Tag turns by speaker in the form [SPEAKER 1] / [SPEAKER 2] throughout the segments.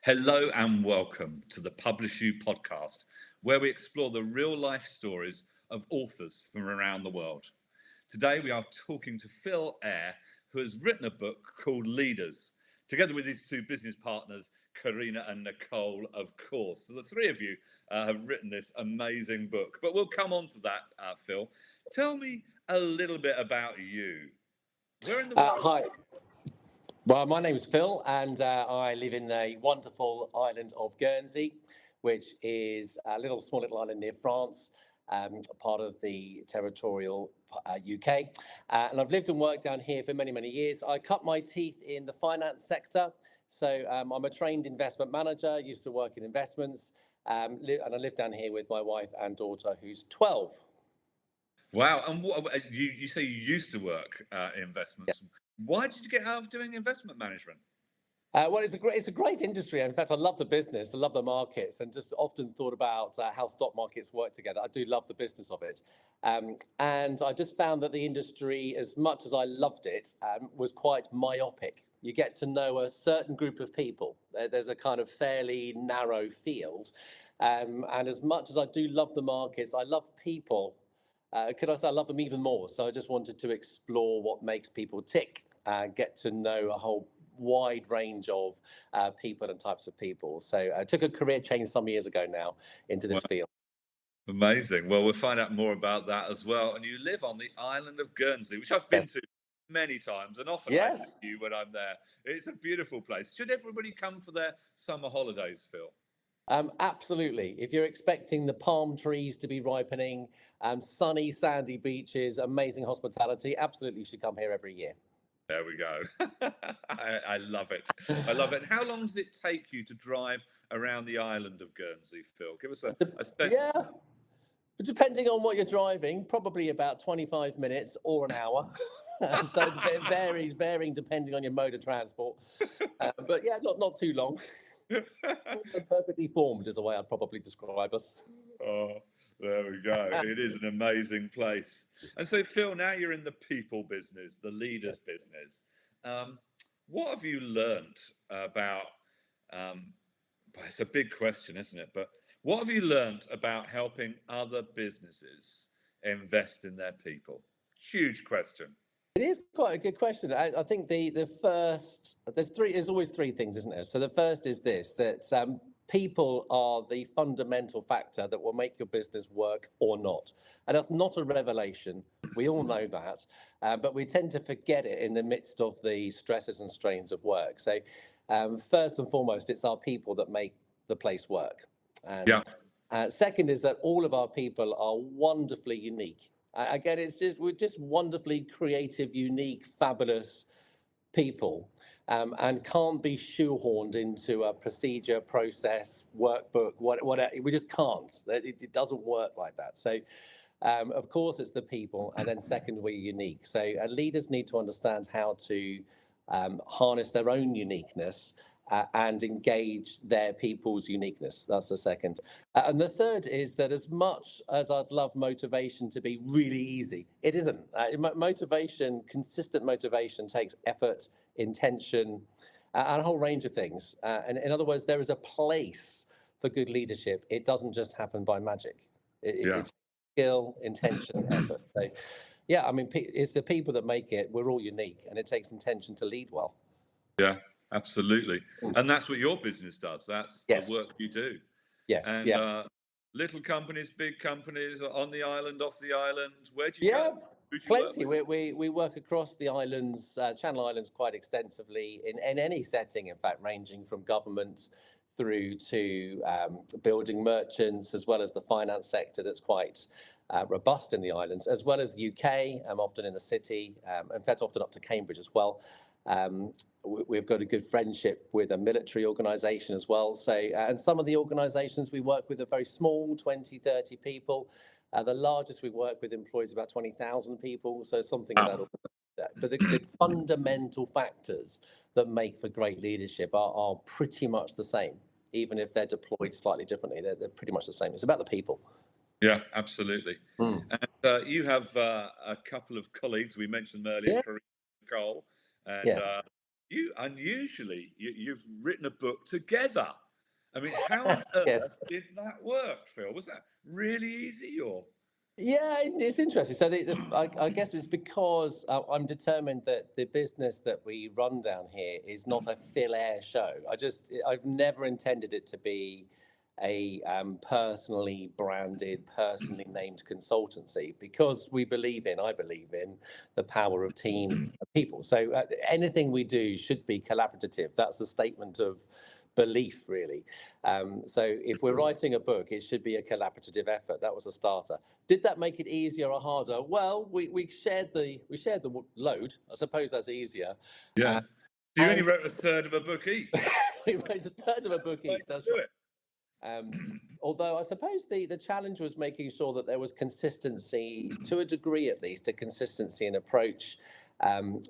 [SPEAKER 1] Hello and welcome to the PublishU podcast, where we explore the real life stories of authors from around the world. Today we are talking to Phil Eyre, who has written a book called Leaders, together with his two business partners, Karena and Nicole, of course. So the three of you have written this amazing book, but we'll come on to that, Phil. Tell me a little bit about you. Where in the world?
[SPEAKER 2] Hi. Well, my name's Phil, and I live in the wonderful island of Guernsey, which is a small little island near France, part of the territorial UK. And I've lived and worked down here for many, many years. I cut my teeth in the finance sector. So I'm a trained investment manager, used to work in investments, and I live down here with my wife and daughter, who's 12.
[SPEAKER 1] Wow. And what, you say you used to work in investments. Yeah. Why did you get out of doing investment management?
[SPEAKER 2] Well, it's a great industry. In fact, I love the business. I love the markets, and just often thought about how stock markets work together. I do love the business of it. And I just found that the industry, as much as I loved it, was quite myopic. You get to know a certain group of people. There's a kind of fairly narrow field. And as much as I do love the markets, I love people. Could I say I love them even more? So I just wanted to explore what makes people tick, get to know a whole wide range of people and types of people. So I took a career change some years ago now into this field.
[SPEAKER 1] Amazing. Well, we'll find out more about that as well. And you live on the island of Guernsey, which I've been to many times, and often I see you when I'm there. It's a beautiful place. Should everybody come for their summer holidays, Phil?
[SPEAKER 2] Absolutely. If you're expecting the palm trees to be ripening, sunny, sandy beaches, amazing hospitality, absolutely you should come here every year.
[SPEAKER 1] There we go. I love it. I love it. How long does it take you to drive around the island of Guernsey, Phil? Give us a sense.
[SPEAKER 2] Yeah, but depending on what you're driving, probably about 25 minutes or an hour. So it's varying depending on your mode of transport. But yeah, not too long. Perfectly formed is the way I'd probably describe us.
[SPEAKER 1] Oh, there we go. It is an amazing place. And so, Phil, now you're in the people business, the leaders business. What have you learned about? It's a big question, isn't it? But what have you learned about helping other businesses invest in their people? Huge question.
[SPEAKER 2] It is quite a good question. I think the first, there's always three things, isn't there? So the first is this, that people are the fundamental factor that will make your business work or not. And that's not a revelation. We all know that, but we tend to forget it in the midst of the stresses and strains of work. So first and foremost, it's our people that make the place work. And second is that all of our people are wonderfully unique. Again, we're just wonderfully creative, unique, fabulous people, and can't be shoehorned into a procedure, process, workbook, whatever. We just can't. It doesn't work like that. So, of course, it's the people, and then second, we're unique. So leaders need to understand how to harness their own uniqueness and engage their people's uniqueness. That's the second. And the third is that as much as I'd love motivation to be really easy, it isn't. Motivation, consistent motivation takes effort, intention, and a whole range of things. And in other words, there is a place for good leadership. It doesn't just happen by magic. It's skill, intention, effort. So, yeah, I mean, it's the people that make it. We're all unique, and it takes intention to lead well.
[SPEAKER 1] Yeah. Absolutely. And that's what your business does. That's the work you do.
[SPEAKER 2] Yes.
[SPEAKER 1] And little companies, big companies, on the island, off the island. Where do you go?
[SPEAKER 2] Plenty. We work across the islands, Channel Islands, quite extensively in any setting, in fact, ranging from government through to building merchants, as well as the finance sector that's quite robust in the islands, as well as the UK, often in the city, in fact, often up to Cambridge as well. We've got a good friendship with a military organisation as well. So, and some of the organisations we work with are very small, 20, 30 people. The largest we work with employs about 20,000 people. So something in that. But the fundamental factors that make for great leadership are pretty much the same, even if they're deployed slightly differently. They're pretty much the same. It's about the people.
[SPEAKER 1] Yeah, absolutely. And you have a couple of colleagues we mentioned earlier, Karena, Nicole, and you've written a book together. I mean, how on
[SPEAKER 2] Yes.
[SPEAKER 1] earth did that work, Phil? Was that really easy, or?
[SPEAKER 2] Yeah, it's interesting. So I guess it's because I'm determined that the business that we run down here is not a Phil Eyre show. I've never intended it to be a personally branded, personally named consultancy, because I believe in the power of team of people. So anything we do should be collaborative. That's a statement of belief, really. So if we're writing a book, it should be a collaborative effort. That was a starter. Did that make it easier or harder? Well, we shared the load. I suppose that's easier.
[SPEAKER 1] Yeah. So you only
[SPEAKER 2] And
[SPEAKER 1] wrote a third of a book each.
[SPEAKER 2] we wrote a third of a book each. That's right. Although I suppose the challenge was making sure that there was consistency, to a degree at least, a consistency in approach.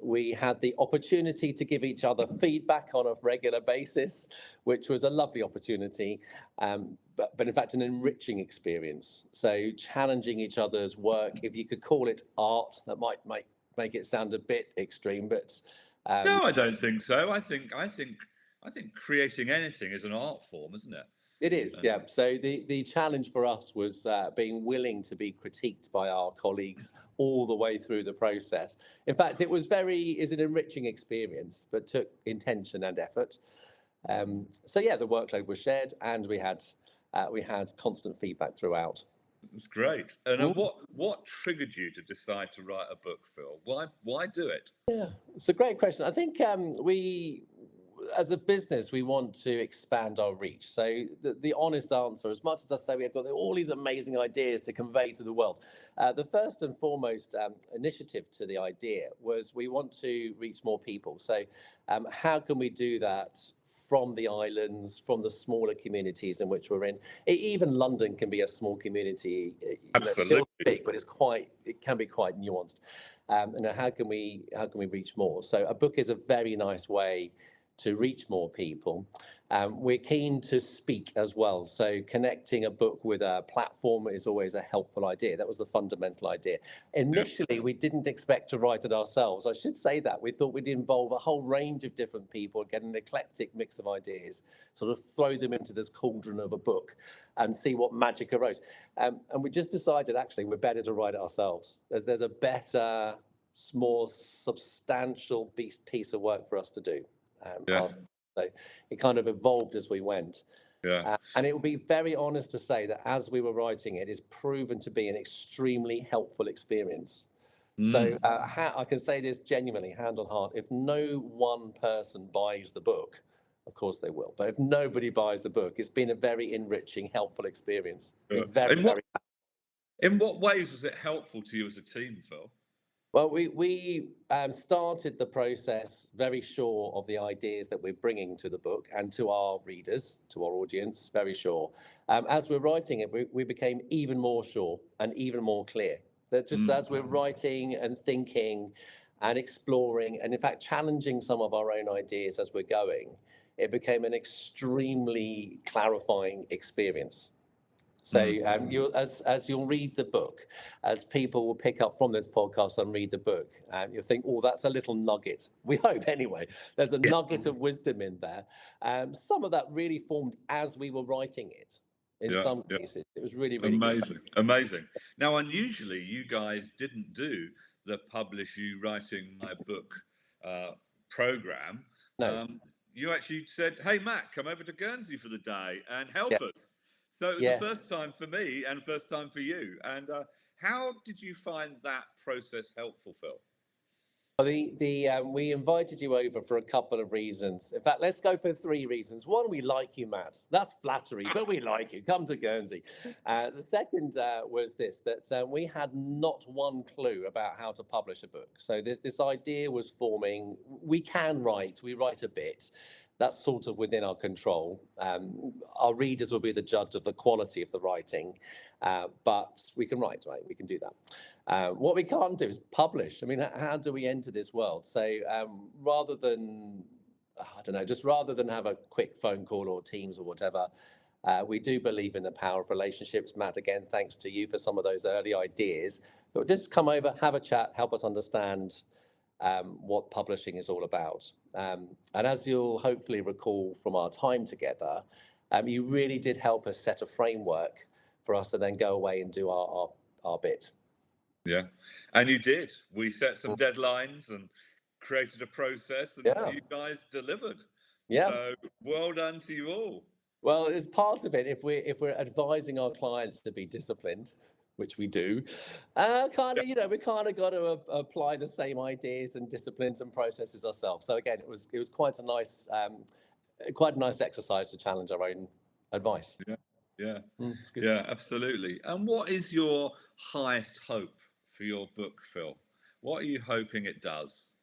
[SPEAKER 2] We had the opportunity to give each other feedback on a regular basis, which was a lovely opportunity, but in fact an enriching experience. So challenging each other's work, if you could call it art, that might make it sound a bit extreme, but
[SPEAKER 1] No, I don't think so. I think creating anything is an art form, isn't it?
[SPEAKER 2] it is, yeah. So the challenge for us was being willing to be critiqued by our colleagues all the way through the process. In fact, is an enriching experience, but took intention and effort. So yeah, the workload was shared, and we had constant feedback throughout.
[SPEAKER 1] It's great. And what triggered you to decide to write a book, Phil? Why do it?
[SPEAKER 2] Yeah, it's a great question. I think as a business, we want to expand our reach. So the honest answer, as much as I say we've got all these amazing ideas to convey to the world, the first and foremost initiative to the idea was we want to reach more people. So how can we do that from the islands, from the smaller communities in which we're in? Even London can be a small community.
[SPEAKER 1] Absolutely.
[SPEAKER 2] It's big, but it can be quite nuanced. And how can we reach more? So a book is a very nice way to reach more people. We're keen to speak as well. So connecting a book with a platform is always a helpful idea. That was the fundamental idea. Initially, we didn't expect to write it ourselves. I should say that. We thought we'd involve a whole range of different people, get an eclectic mix of ideas, sort of throw them into this cauldron of a book and see what magic arose. And we just decided, actually, we're better to write it ourselves. There's a better, more substantial piece of work for us to do. So it kind of evolved as we went.
[SPEAKER 1] Yeah.
[SPEAKER 2] And it would be very honest to say that as we were writing it, it's proven to be an extremely helpful experience. So I can say this genuinely, hand on heart, if no one person buys the book, of course they will, but if nobody buys the book, it's been a very enriching, helpful experience.
[SPEAKER 1] In what ways was it helpful to you as a team, Phil?
[SPEAKER 2] Well, we started the process very sure of the ideas that we're bringing to the book and to our readers, to our audience, very sure. As we're writing it, we became even more sure and even more clear. That just as we're writing and thinking and exploring and in fact challenging some of our own ideas as we're going, it became an extremely clarifying experience. So as you'll read the book, as people will pick up from this podcast and read the book, you'll think, oh, that's a little nugget. We hope anyway. There's a nugget of wisdom in there. Some of that really formed as we were writing it. In some cases, it was really, really
[SPEAKER 1] amazing. Now, unusually, you guys didn't do the PublishU Writing My Book program.
[SPEAKER 2] No.
[SPEAKER 1] You actually said, hey, Matt, come over to Guernsey for the day and help us. So it was the first time for me and first time for you. And how did you find that process helpful, Phil?
[SPEAKER 2] We invited you over for a couple of reasons. In fact, let's go for 3 reasons. One, we like you, Matt. That's flattery, but we like you. Come to Guernsey. The second was this, that we had not one clue about how to publish a book. So this idea was forming. We write a bit. That's sort of within our control. Our readers will be the judge of the quality of the writing, but we can write, right? We can do that. What we can't do is publish. I mean, how do we enter this world? So rather than have a quick phone call or Teams or whatever, we do believe in the power of relationships. Matt, again, thanks to you for some of those early ideas. But just come over, have a chat, help us understand what publishing is all about. And as you'll hopefully recall from our time together, you really did help us set a framework for us to then go away and do our bit.
[SPEAKER 1] Yeah, and you did. We set some deadlines and created a process, and you guys delivered.
[SPEAKER 2] Yeah.
[SPEAKER 1] So well done to you all.
[SPEAKER 2] Well, as part of it, if we're advising our clients to be disciplined, which we do, we kind of got to apply the same ideas and disciplines and processes ourselves. So again, it was quite a nice exercise to challenge our own advice.
[SPEAKER 1] Yeah,
[SPEAKER 2] it's good.
[SPEAKER 1] Yeah, absolutely. And what is your highest hope for your book, Phil? What are you hoping it does?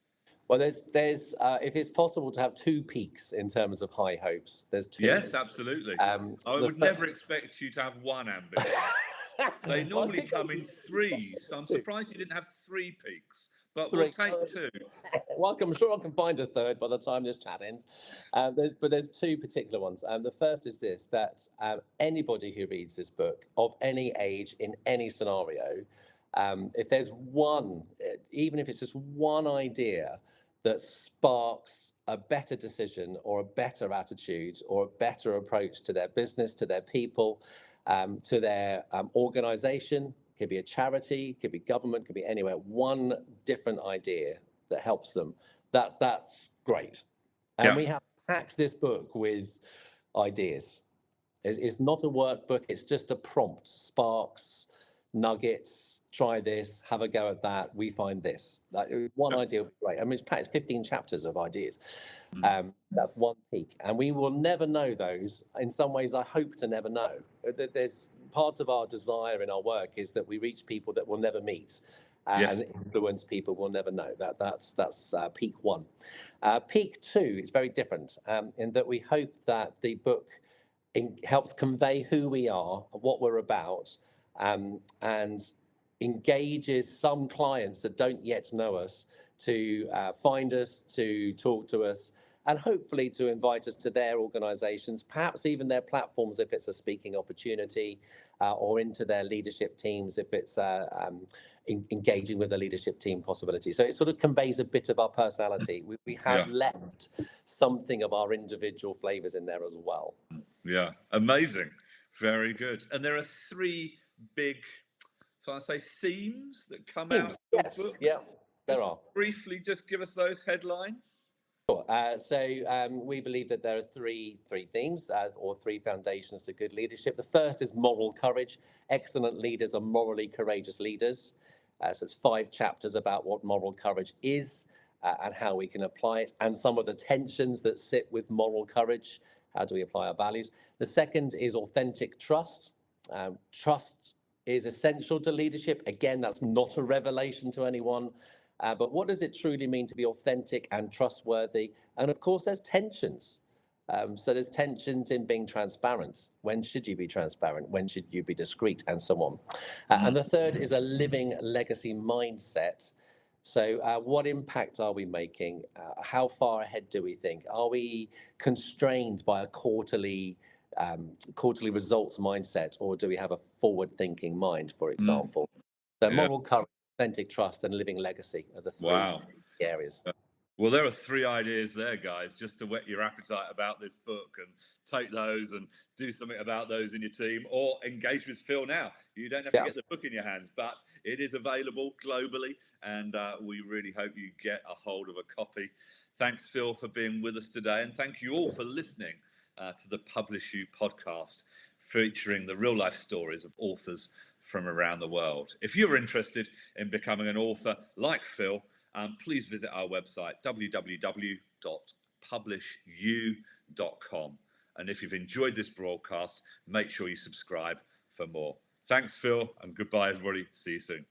[SPEAKER 2] Well, there's if it's possible to have two peaks in terms of high hopes, there's two.
[SPEAKER 1] Yes, absolutely. I would never expect you to have one ambition. They normally come in threes. So I'm surprised you didn't have 3 peaks, but we'll take 2.
[SPEAKER 2] Well, I'm sure I can find a third by the time this chat ends. But there's 2 particular ones. The first is this, that anybody who reads this book of any age in any scenario, if there's one, even if it's just one idea that sparks a better decision or a better attitude or a better approach to their business, to their people, to their organization, could be a charity, could be government, could be anywhere, one different idea that helps them, that's great. And we have packed this book with ideas. It's not a workbook, it's just a prompt, sparks, nuggets, try this, have a go at that, we find this. Like, one idea would be great. I mean, it's 15 chapters of ideas. That's one peak. And we will never know those. In some ways, I hope to never know. There's part of our desire in our work is that we reach people that we'll never meet. And influence people we'll never know. That's peak 1. Peak 2 is very different in that we hope that the book helps convey who we are, what we're about, and engages some clients that don't yet know us to find us, to talk to us, and hopefully to invite us to their organizations, perhaps even their platforms if it's a speaking opportunity, or into their leadership teams if it's engaging with the leadership team possibility. So it sort of conveys a bit of our personality. We have left something of our individual flavors in there as well.
[SPEAKER 1] Yeah, amazing. Very good. And there are 3 big, so I say, themes that come out of your book.
[SPEAKER 2] Yeah, there are.
[SPEAKER 1] Briefly, just give us those headlines.
[SPEAKER 2] Sure. We believe that there are three themes or 3 foundations to good leadership. The first is moral courage. Excellent leaders are morally courageous leaders. So it's 5 chapters about what moral courage is and how we can apply it, and some of the tensions that sit with moral courage. How do we apply our values? The second is authentic trust. Trust is essential to leadership. Again, that's not a revelation to anyone. But what does it truly mean to be authentic and trustworthy? And of course, there's tensions. So there's tensions in being transparent. When should you be transparent? When should you be discreet? And so on. And the third is a living legacy mindset. So what impact are we making? How far ahead do we think? Are we constrained by a quarterly results mindset, or do we have a forward-thinking mind, for example? So moral courage, authentic trust, and living legacy are the 3 areas.
[SPEAKER 1] Well, there are 3 ideas there, guys, just to whet your appetite about this book, and take those and do something about those in your team, or engage with Phil now. You don't have to get the book in your hands, but it is available globally, and we really hope you get a hold of a copy. Thanks, Phil, for being with us today, and thank you all for listening to the PublishU podcast, featuring the real-life stories of authors from around the world. If you're interested in becoming an author like Phil, please visit our website, www.PublishU.com. And if you've enjoyed this broadcast, make sure you subscribe for more. Thanks, Phil, and goodbye, everybody. See you soon.